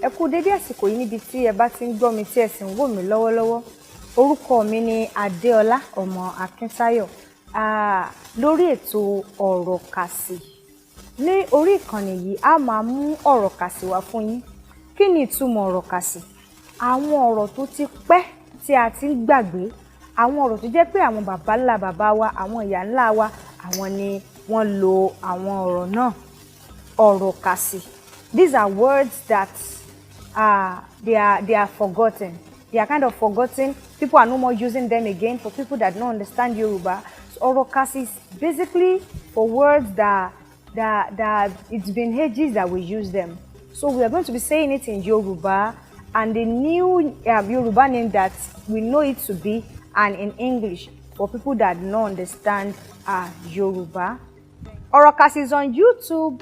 Ẹ kú dédé àsìkò yìí níbi tí ẹ bá ti ń gbọ́ mi tí ẹ sì ń wò mí lọ́wọ́lọ́wọ́. Orúkọ mi ni Adéọlá ọmọ Akíntáyọ. Lórí ètò ọ̀rọ̀ kàsì. Ní orí ìkànnì yìí a máa mú ọ̀rọ̀ kàsì wá fún yín. Kí ni ìtumọ̀ ọ̀rọ̀ kàsì? Àwọn ọ̀rọ̀ tó ti pẹ́ tí a ti ń gbàgbé. Àwọn ọ̀rọ̀ tó jẹ́ pé àwọn bàbá ńlá bàbá wa, àwọn ìyá ńlá wa, àwọn ni wọ́n lo àwọn ọ̀rọ̀ náà. Ọ̀rọ̀ kàsì. These are words that they are forgotten. They are kind of forgotten. People are no more using them again. For people that don't understand Yoruba, so ọ̀rọ̀ kàsì is basically for words that it's been ages that we use them. So we are going to be saying it in Yoruba and the new Yoruba name that we know it to be, and in English for people that don't understand Yoruba. Ọ̀rọ̀ kàsì is on YouTube,